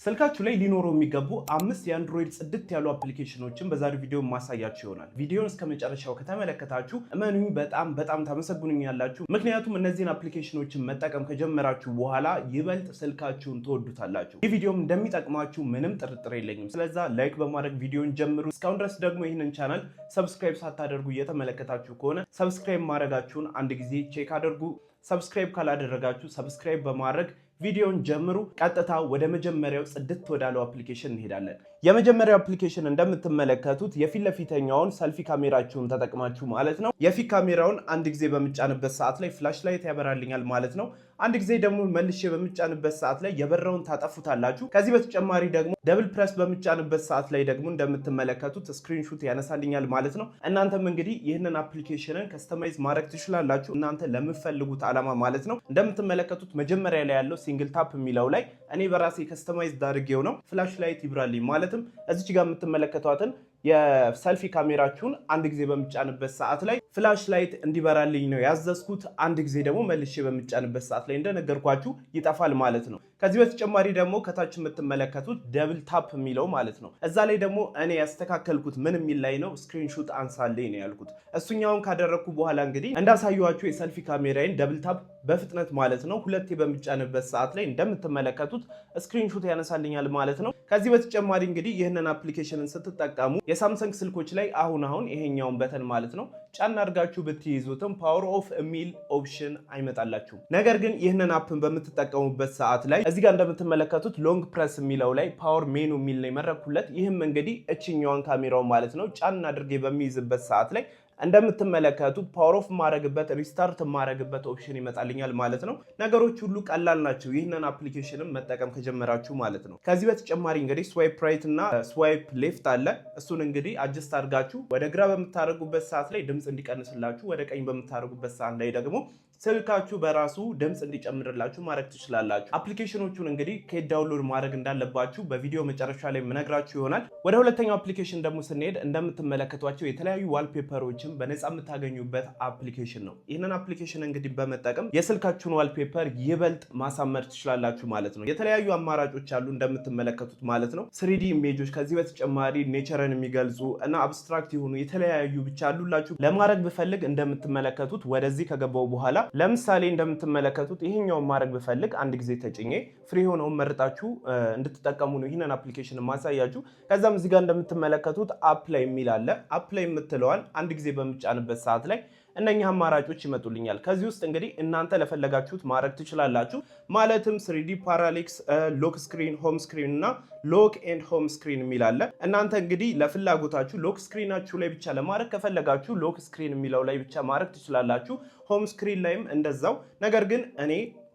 ስልካችሁ ላይ ሊኖሩ የሚገቡ 5 የአንድሮይድ ጽድት ያሉ አፕሊኬሽኖችን በዛሬው ቪዲዮ ማሳያችሁ ይሆናል። ቪዲዮውን እስከመጨረሻው ከተመለከታችሁ እመኑኝ በጣም ታመሰግኑኛላችሁ። ምክንያቱም እነዚህን አፕሊኬሽኖችን መጠቀም ከጀመራችሁ በኋላ ይበልጥ ስልካችሁን ትወዱታላችሁ። ይህ ቪዲዮም እንደሚጠቅማችሁ ምንም ጥርጥር የለኝም። ስለዛ ላይክ በማድረግ ቪዲዮን ጀምሩ። እስካሁን ድረስ ደግሞ ይህንን ቻናል ሰብስክራይብ ሳታደርጉ እየተመለከታችሁ ከሆነ ሰብስክራይብ ማድረጋችሁን አንድ ጊዜ ቼክ አድርጉ። ሰብስክራይብ ካላደረጋችሁ ሰብስክራይብ በማድረግ ቪዲዮን ጀምሩ። ቀጥታ ወደ መጀመሪያው ጽድት ወዳለው አፕሊኬሽን እንሄዳለን። የመጀመሪያው አፕሊኬሽን እንደምትመለከቱት የፊት ለፊተኛውን ሰልፊ ካሜራችሁን ተጠቅማችሁ ማለት ነው። የፊት ካሜራውን አንድ ጊዜ በምጫንበት ሰዓት ላይ ፍላሽ ላይት ያበራልኛል ማለት ነው። አንድ ጊዜ ደግሞ መልሼ በምጫንበት ሰዓት ላይ የበራውን ታጠፉታላችሁ። ከዚህ በተጨማሪ ደግሞ ደብል ፕረስ በምጫንበት ሰዓት ላይ ደግሞ እንደምትመለከቱት ስክሪንሾት ያነሳልኛል ማለት ነው። እናንተም እንግዲህ ይህንን አፕሊኬሽንን ከስተማይዝ ማድረግ ትችላላችሁ እናንተ ለምትፈልጉት ዓላማ ማለት ነው። እንደምትመለከቱት መጀመሪያ ላይ ያለው ሲንግል ታፕ የሚለው ላይ እኔ በራሴ ከስተማይዝ አድርጌው ነው ፍላሽ ላይት ይብራልኝ ማለትም እዚች ጋር የምትመለከቷትን የሰልፊ ካሜራችሁን አንድ ጊዜ በምጫንበት ሰዓት ላይ ፍላሽ ላይት እንዲበራልኝ ነው ያዘዝኩት። አንድ ጊዜ ደግሞ መልሼ በምጫንበት ሰዓት ላይ እንደነገርኳችሁ ይጠፋል ማለት ነው። ከዚህ በተጨማሪ ደግሞ ከታች የምትመለከቱት ደብል ታፕ የሚለው ማለት ነው። እዛ ላይ ደግሞ እኔ ያስተካከልኩት ምን የሚል ላይ ነው ስክሪንሾት አንሳልኝ ነው ያልኩት። እሱኛውን ካደረግኩ በኋላ እንግዲህ እንዳሳየኋችሁ የሰልፊ ካሜራዬን ደብል ታፕ በፍጥነት ማለት ነው ሁለቴ በምጫንበት ሰዓት ላይ እንደምትመለከቱት ስክሪንሾት ያነሳልኛል ማለት ነው። ከዚህ በተጨማሪ እንግዲህ ይህንን አፕሊኬሽንን ስትጠቀሙ የሳምሰንግ ስልኮች ላይ አሁን ይሄኛውን በተን ማለት ነው ጫና አድርጋችሁ ብትይዙትም ፓወር ኦፍ የሚል ኦፕሽን አይመጣላችሁም። ነገር ግን ይህንን አፕን በምትጠቀሙበት ሰዓት ላይ እዚህ ጋር እንደምትመለከቱት ሎንግ ፕረስ የሚለው ላይ ፓወር ሜኑ የሚል ነው የመረኩለት። ይህም እንግዲህ እችኛዋን ካሜራው ማለት ነው ጫና አድርጌ በሚይዝበት ሰዓት ላይ እንደምትመለከቱት ፓወር ኦፍ ማረግበት ሪስታርት ማረግበት ኦፕሽን ይመጣልኛል ማለት ነው። ነገሮች ሁሉ ቀላል ናቸው ይህንን አፕሊኬሽንን መጠቀም ከጀመራችሁ ማለት ነው። ከዚህ በተጨማሪ እንግዲህ ስዋይፕ ራይት እና ስዋይፕ ሌፍት አለ። እሱን እንግዲህ አጀስት አድርጋችሁ ወደ ግራ በምታደርጉበት ሰዓት ላይ ድምፅ እንዲቀንስላችሁ፣ ወደ ቀኝ በምታደርጉበት ሰዓት ላይ ደግሞ ስልካችሁ በራሱ ድምፅ እንዲጨምርላችሁ ማድረግ ትችላላችሁ። አፕሊኬሽኖቹን እንግዲህ ከየት ዳውንሎድ ማድረግ እንዳለባችሁ በቪዲዮ መጨረሻ ላይ ምነግራችሁ ይሆናል። ወደ ሁለተኛው አፕሊኬሽን ደግሞ ስንሄድ እንደምትመለከቷቸው የተለያዩ ዋልፔፐሮችን በነፃ የምታገኙበት አፕሊኬሽን ነው። ይህንን አፕሊኬሽን እንግዲህ በመጠቀም የስልካችሁን ዋልፔፐር ይበልጥ ማሳመር ትችላላችሁ ማለት ነው። የተለያዩ አማራጮች አሉ እንደምትመለከቱት ማለት ነው። 3D ኢሜጆች፣ ከዚህ በተጨማሪ ኔቸርን የሚገልጹ እና አብስትራክት የሆኑ የተለያዩ ብቻ አሉላችሁ። ለማድረግ ብፈልግ እንደምትመለከቱት ወደዚህ ከገባው በኋላ ለምሳሌ እንደምትመለከቱት ይሄኛውን ማድረግ ብፈልግ አንድ ጊዜ ተጭኜ ፍሪ ሆነውን መርጣችሁ እንድትጠቀሙ ነው ይህንን አፕሊኬሽን ማሳያችሁ። ከዛም እዚህ ጋር እንደምትመለከቱት አፕ ላይ የሚል አለ። አፕ ላይ የምትለዋን አንድ ጊዜ በምጫንበት ሰዓት ላይ እነኛ አማራጮች ይመጡልኛል። ከዚህ ውስጥ እንግዲህ እናንተ ለፈለጋችሁት ማድረግ ትችላላችሁ። ማለትም 3D ፓራሌክስ፣ ሎክ ስክሪን፣ ሆም ስክሪን እና ሎክ ኤንድ ሆም ስክሪን የሚል አለ። እናንተ እንግዲህ ለፍላጎታችሁ ሎክ ስክሪናችሁ ላይ ብቻ ለማድረግ ከፈለጋችሁ ሎክ ስክሪን የሚለው ላይ ብቻ ማድረግ ትችላላችሁ። ሆም ስክሪን ላይም እንደዛው። ነገር ግን እኔ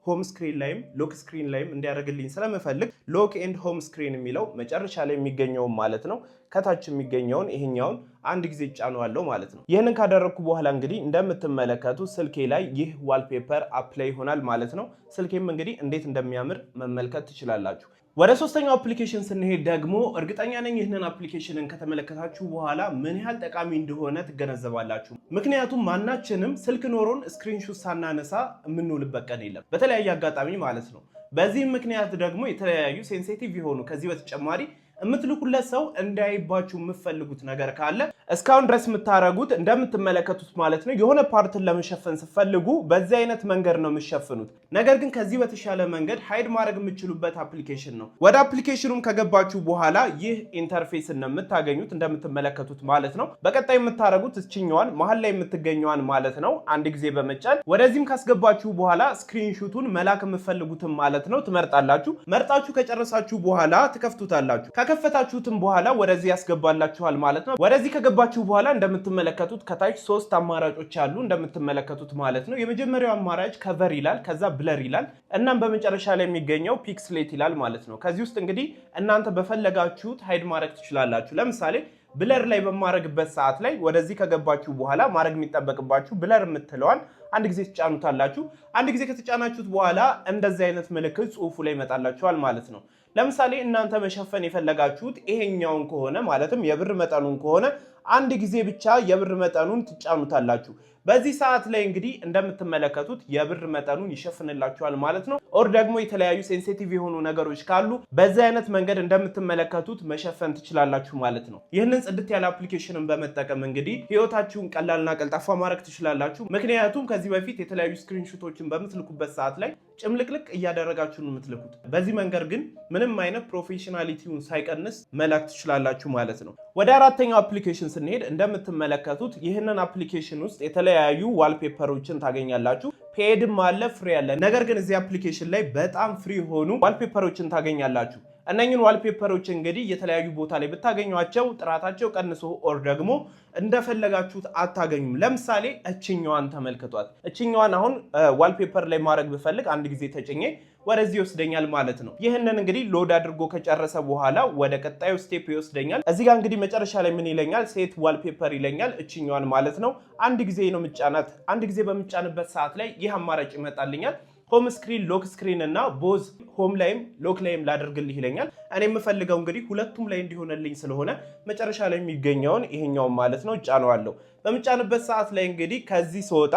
ሆም ስክሪን ላይም ሎክ ስክሪን ላይም እንዲያደርግልኝ ስለምፈልግ ሎክ ኤንድ ሆም ስክሪን የሚለው መጨረሻ ላይ የሚገኘውን ማለት ነው ከታች የሚገኘውን ይሄኛውን አንድ ጊዜ ጫነዋለሁ ማለት ነው። ይህንን ካደረግኩ በኋላ እንግዲህ እንደምትመለከቱ ስልኬ ላይ ይህ ዋልፔፐር አፕላይ ይሆናል ማለት ነው። ስልኬም እንግዲህ እንዴት እንደሚያምር መመልከት ትችላላችሁ። ወደ ሶስተኛው አፕሊኬሽን ስንሄድ ደግሞ እርግጠኛ ነኝ ይህንን አፕሊኬሽንን ከተመለከታችሁ በኋላ ምን ያህል ጠቃሚ እንደሆነ ትገነዘባላችሁ። ምክንያቱም ማናችንም ስልክ ኖሮን ስክሪንሾት ሳናነሳ የምንውልበት ቀን የለም፣ በተለያየ አጋጣሚ ማለት ነው። በዚህም ምክንያት ደግሞ የተለያዩ ሴንሲቲቭ የሆኑ ከዚህ በተጨማሪ የምትልኩለት ሰው እንዳይባችሁ የምትፈልጉት ነገር ካለ እስካሁን ድረስ የምታረጉት እንደምትመለከቱት ማለት ነው የሆነ ፓርትን ለመሸፈን ስትፈልጉ በዚህ አይነት መንገድ ነው የምትሸፍኑት። ነገር ግን ከዚህ በተሻለ መንገድ ሃይድ ማድረግ የምትችሉበት አፕሊኬሽን ነው። ወደ አፕሊኬሽኑም ከገባችሁ በኋላ ይህ ኢንተርፌስ ነው የምታገኙት እንደምትመለከቱት ማለት ነው። በቀጣይ የምታረጉት እችኛዋን መሀል ላይ የምትገኘዋን ማለት ነው አንድ ጊዜ በመጫን ወደዚህም ካስገባችሁ በኋላ ስክሪንሹቱን መላክ የምትፈልጉትም ማለት ነው ትመርጣላችሁ። መርጣችሁ ከጨረሳችሁ በኋላ ትከፍቱታላችሁ። ከከፈታችሁትም በኋላ ወደዚህ ያስገባላችኋል ማለት ነው። ወደዚህ ከገባችሁ በኋላ እንደምትመለከቱት ከታች 3 አማራጮች አሉ እንደምትመለከቱት ማለት ነው። የመጀመሪያው አማራጭ ከቨር ይላል፣ ከዛ ብለር ይላል፣ እናም በመጨረሻ ላይ የሚገኘው ፒክስሌት ይላል ማለት ነው። ከዚህ ውስጥ እንግዲህ እናንተ በፈለጋችሁት ሃይድ ማድረግ ትችላላችሁ። ለምሳሌ ብለር ላይ በማድረግበት ሰዓት ላይ ወደዚህ ከገባችሁ በኋላ ማድረግ የሚጠበቅባችሁ ብለር የምትለዋን አንድ ጊዜ ትጫኑታላችሁ። አንድ ጊዜ ከተጫናችሁት በኋላ እንደዚህ አይነት ምልክት ጽሁፉ ላይ ይመጣላችኋል ማለት ነው። ለምሳሌ እናንተ መሸፈን የፈለጋችሁት ይሄኛውን ከሆነ ማለትም የብር መጠኑን ከሆነ አንድ ጊዜ ብቻ የብር መጠኑን ትጫኑታላችሁ። በዚህ ሰዓት ላይ እንግዲህ እንደምትመለከቱት የብር መጠኑን ይሸፍንላችኋል ማለት ነው። ኦር ደግሞ የተለያዩ ሴንሲቲቭ የሆኑ ነገሮች ካሉ በዚህ አይነት መንገድ እንደምትመለከቱት መሸፈን ትችላላችሁ ማለት ነው። ይህንን ጽድት ያለ አፕሊኬሽንን በመጠቀም እንግዲህ ህይወታችሁን ቀላልና ቀልጣፋ ማድረግ ትችላላችሁ። ምክንያቱም ከዚህ በፊት የተለያዩ ስክሪንሾቶችን በምትልኩበት ሰዓት ላይ ጭምልቅልቅ እያደረጋችሁ ነው የምትልኩት። በዚህ መንገድ ግን ምንም አይነት ፕሮፌሽናሊቲውን ሳይቀንስ መላክ ትችላላችሁ ማለት ነው። ወደ አራተኛው አፕሊኬሽን ስንሄድ እንደምትመለከቱት ይህንን አፕሊኬሽን ውስጥ የተለያዩ ዋልፔፐሮችን ታገኛላችሁ። ፔድም አለ፣ ፍሪ አለ። ነገር ግን እዚህ አፕሊኬሽን ላይ በጣም ፍሪ የሆኑ ዋልፔፐሮችን ታገኛላችሁ። እነኝን ዋልፔፐሮች እንግዲህ የተለያዩ ቦታ ላይ ብታገኟቸው ጥራታቸው ቀንሶ ኦር ደግሞ እንደፈለጋችሁት አታገኙም። ለምሳሌ እችኛዋን ተመልክቷት። እችኛዋን አሁን ዋልፔፐር ላይ ማድረግ ብፈልግ አንድ ጊዜ ተጭኜ ወደዚህ ይወስደኛል ማለት ነው። ይህንን እንግዲህ ሎድ አድርጎ ከጨረሰ በኋላ ወደ ቀጣዩ ስቴፕ ይወስደኛል። እዚህ ጋር እንግዲህ መጨረሻ ላይ ምን ይለኛል? ሴት ዋልፔፐር ይለኛል። እችኛዋን ማለት ነው። አንድ ጊዜ ነው ምጫናት። አንድ ጊዜ በምጫንበት ሰዓት ላይ ይህ አማራጭ ይመጣልኛል። ሆም ስክሪን፣ ሎክ ስክሪን እና ቦዝ ሆም ላይም ሎክ ላይም ላደርግልህ ይለኛል። እኔ የምፈልገው እንግዲህ ሁለቱም ላይ እንዲሆንልኝ ስለሆነ መጨረሻ ላይ የሚገኘውን ይሄኛውን ማለት ነው እጫነዋለሁ። በምጫንበት ሰዓት ላይ እንግዲህ ከዚህ ስወጣ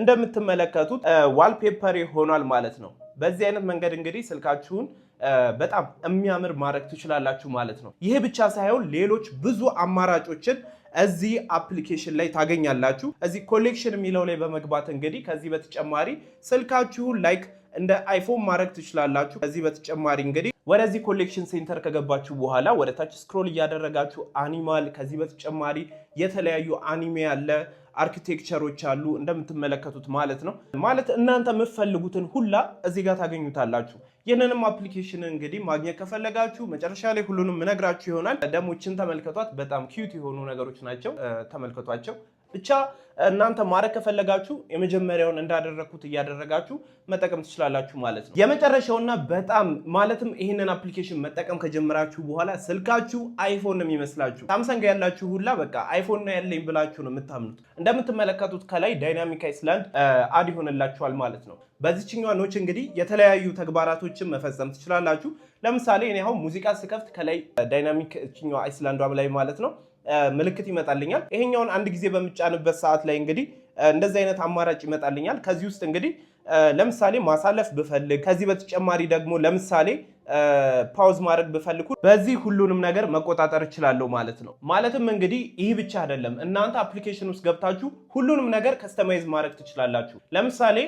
እንደምትመለከቱት ዋልፔፐር ሆኗል ማለት ነው። በዚህ አይነት መንገድ እንግዲህ ስልካችሁን በጣም የሚያምር ማድረግ ትችላላችሁ ማለት ነው። ይሄ ብቻ ሳይሆን ሌሎች ብዙ አማራጮችን እዚህ አፕሊኬሽን ላይ ታገኛላችሁ። እዚህ ኮሌክሽን የሚለው ላይ በመግባት እንግዲህ ከዚህ በተጨማሪ ስልካችሁን ላይክ እንደ አይፎን ማድረግ ትችላላችሁ። ከዚህ በተጨማሪ እንግዲህ ወደዚህ ኮሌክሽን ሴንተር ከገባችሁ በኋላ ወደ ታች ስክሮል እያደረጋችሁ አኒማል፣ ከዚህ በተጨማሪ የተለያዩ አኒሜ ያለ አርኪቴክቸሮች አሉ እንደምትመለከቱት ማለት ነው። ማለት እናንተ የምትፈልጉትን ሁላ እዚህ ጋር ታገኙታላችሁ። ይህንንም አፕሊኬሽን እንግዲህ ማግኘት ከፈለጋችሁ መጨረሻ ላይ ሁሉንም እነግራችሁ ይሆናል። ደሞችን ተመልከቷት። በጣም ኪዩት የሆኑ ነገሮች ናቸው። ተመልከቷቸው። ብቻ እናንተ ማድረግ ከፈለጋችሁ የመጀመሪያውን እንዳደረኩት እያደረጋችሁ መጠቀም ትችላላችሁ ማለት ነው። የመጨረሻውና በጣም ማለትም ይህንን አፕሊኬሽን መጠቀም ከጀመራችሁ በኋላ ስልካችሁ አይፎን ነው የሚመስላችሁ። ሳምሰንግ ያላችሁ ሁላ በቃ አይፎን ነው ያለኝ ብላችሁ ነው የምታምኑት። እንደምትመለከቱት ከላይ ዳይናሚክ አይስላንድ አድ ይሆንላችኋል ማለት ነው። በዚህኛው ኖች እንግዲህ የተለያዩ ተግባራቶችን መፈጸም ትችላላችሁ። ለምሳሌ እኔ አሁን ሙዚቃ ስከፍት ከላይ ዳይናሚክ እችኛው አይስላንዷ ላይ ማለት ነው ምልክት ይመጣልኛል። ይሄኛውን አንድ ጊዜ በምጫንበት ሰዓት ላይ እንግዲህ እንደዚህ አይነት አማራጭ ይመጣልኛል። ከዚህ ውስጥ እንግዲህ ለምሳሌ ማሳለፍ ብፈልግ፣ ከዚህ በተጨማሪ ደግሞ ለምሳሌ ፓውዝ ማድረግ ብፈልግ በዚህ ሁሉንም ነገር መቆጣጠር እችላለሁ ማለት ነው። ማለትም እንግዲህ ይህ ብቻ አይደለም። እናንተ አፕሊኬሽን ውስጥ ገብታችሁ ሁሉንም ነገር ከስተማይዝ ማድረግ ትችላላችሁ። ለምሳሌ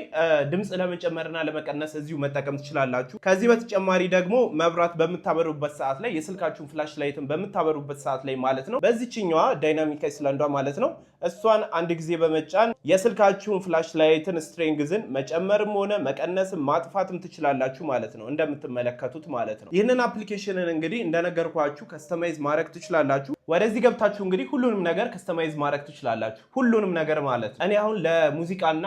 ድምፅ ለመጨመርና ለመቀነስ እዚሁ መጠቀም ትችላላችሁ። ከዚህ በተጨማሪ ደግሞ መብራት በምታበሩበት ሰዓት ላይ የስልካችሁን ፍላሽ ላይትን በምታበሩበት ሰዓት ላይ ማለት ነው በዚህኛዋ ዳይናሚክ አይስላንዷ ማለት ነው እሷን አንድ ጊዜ በመጫን የስልካችሁን ፍላሽ ላይትን ስትሬንግዝን መጨመርም ሆነ መቀነስም ማጥፋትም ትችላላችሁ ማለት ነው እንደምትመለከቱት ማለት ነው። ይህንን አፕሊኬሽንን እንግዲህ እንደነገርኳችሁ ከስተማይዝ ማድረግ ትችላላችሁ። ወደዚህ ገብታችሁ እንግዲህ ሁሉንም ነገር ከስተማይዝ ማድረግ ትችላላችሁ። ሁሉንም ነገር ማለት ነው። እኔ አሁን ለሙዚቃና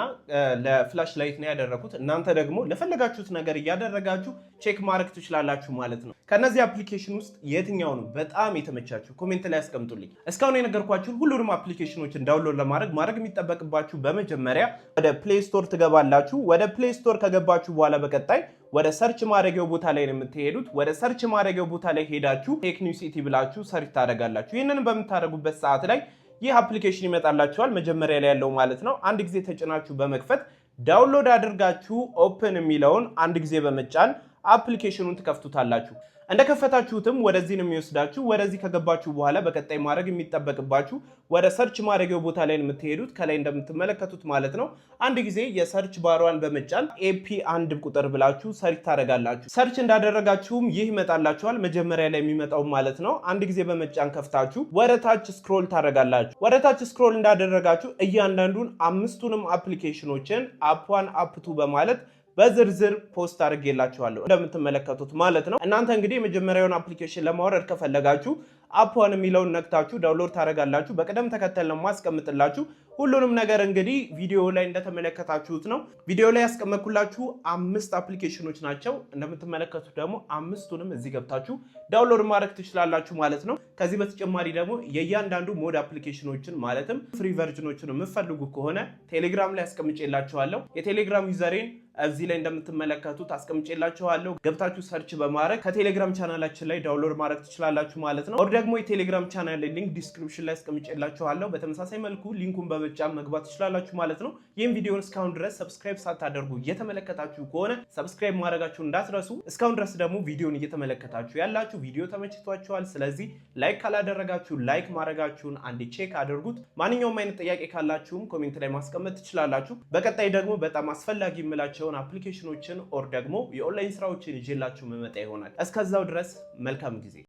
ለፍላሽ ላይት ነው ያደረኩት። እናንተ ደግሞ ለፈለጋችሁት ነገር እያደረጋችሁ ቼክ ማድረግ ትችላላችሁ ማለት ነው። ከነዚህ አፕሊኬሽን ውስጥ የትኛው ነው በጣም የተመቻችሁ? ኮሜንት ላይ አስቀምጡልኝ። እስካሁን የነገርኳችሁን ሁሉንም አፕሊኬሽኖችን ዳውንሎድ ለማድረግ የሚጠበቅባችሁ በመጀመሪያ ወደ ፕሌይ ስቶር ትገባላችሁ። ወደ ፕሌይ ስቶር ከገባችሁ በኋላ በቀጣይ ወደ ሰርች ማድረጊያው ቦታ ላይ ነው የምትሄዱት። ወደ ሰርች ማድረጊያው ቦታ ላይ ሄዳችሁ ቴክኒሲቲ ብላችሁ ሰርች ታደርጋላችሁ። ይህንን በምታደርጉበት ሰዓት ላይ ይህ አፕሊኬሽን ይመጣላችኋል፣ መጀመሪያ ላይ ያለው ማለት ነው። አንድ ጊዜ ተጭናችሁ በመክፈት ዳውንሎድ አድርጋችሁ ኦፕን የሚለውን አንድ ጊዜ በመጫን አፕሊኬሽኑን ትከፍቱታላችሁ። እንደከፈታችሁትም ወደዚህ ነው የሚወስዳችሁ። ወደዚህ ከገባችሁ በኋላ በቀጣይ ማድረግ የሚጠበቅባችሁ ወደ ሰርች ማድረጊያው ቦታ ላይ የምትሄዱት ከላይ እንደምትመለከቱት ማለት ነው። አንድ ጊዜ የሰርች ባሯን በመጫን AP1 ቁጥር ብላችሁ ሰርች ታደርጋላችሁ። ሰርች እንዳደረጋችሁም ይህ ይመጣላችኋል፣ መጀመሪያ ላይ የሚመጣው ማለት ነው። አንድ ጊዜ በመጫን ከፍታችሁ ወደ ታች ስክሮል ታደርጋላችሁ። ወደ ታች ስክሮል እንዳደረጋችሁ እያንዳንዱን አምስቱንም አፕሊኬሽኖችን አፕ1 አፕ2 በማለት በዝርዝር ፖስት አድርጌላችኋለሁ እንደምትመለከቱት ማለት ነው። እናንተ እንግዲህ የመጀመሪያውን አፕሊኬሽን ለማውረድ ከፈለጋችሁ አፕ1 የሚለውን ነክታችሁ ዳውንሎድ ታደርጋላችሁ። በቅደም ተከተል ነው ማስቀምጥላችሁ። ሁሉንም ነገር እንግዲህ ቪዲዮ ላይ እንደተመለከታችሁት ነው። ቪዲዮ ላይ ያስቀመጥኩላችሁ 5 አፕሊኬሽኖች ናቸው። እንደምትመለከቱት ደግሞ አምስቱንም እዚህ ገብታችሁ ዳውንሎድ ማድረግ ትችላላችሁ ማለት ነው። ከዚህ በተጨማሪ ደግሞ የእያንዳንዱ ሞድ አፕሊኬሽኖችን ማለትም ፍሪ ቨርዥኖችን የምትፈልጉ ከሆነ ቴሌግራም ላይ አስቀምጬላችኋለሁ። የቴሌግራም ዩዘሬን እዚህ ላይ እንደምትመለከቱት አስቀምጬላችኋለሁ። ገብታችሁ ሰርች በማድረግ ከቴሌግራም ቻናላችን ላይ ዳውንሎድ ማድረግ ትችላላችሁ ማለት ነው። ወር ደግሞ የቴሌግራም ቻናል ሊንክ ዲስክሪፕሽን ላይ አስቀምጬላችኋለሁ። በተመሳሳይ መልኩ ሊንኩን በመጫን መግባት ትችላላችሁ ማለት ነው። ይህም ቪዲዮን እስካሁን ድረስ ሰብስክራይብ ሳታደርጉ እየተመለከታችሁ ከሆነ ሰብስክራይብ ማድረጋችሁ እንዳትረሱ። እስካሁን ድረስ ደግሞ ቪዲዮን እየተመለከታችሁ ያላችሁ ቪዲዮ ተመችቷችኋል። ስለዚህ ላይክ ካላደረጋችሁ ላይክ ማድረጋችሁን አንዴ ቼክ አድርጉት። ማንኛውም አይነት ጥያቄ ካላችሁም ኮሜንት ላይ ማስቀመጥ ትችላላችሁ። በቀጣይ ደግሞ በጣም አስፈላጊ የምላቸውን አፕሊኬሽኖችን ኦር ደግሞ የኦንላይን ስራዎችን ይዤላችሁ መመጣ ይሆናል። እስከዛው ድረስ መልካም ጊዜ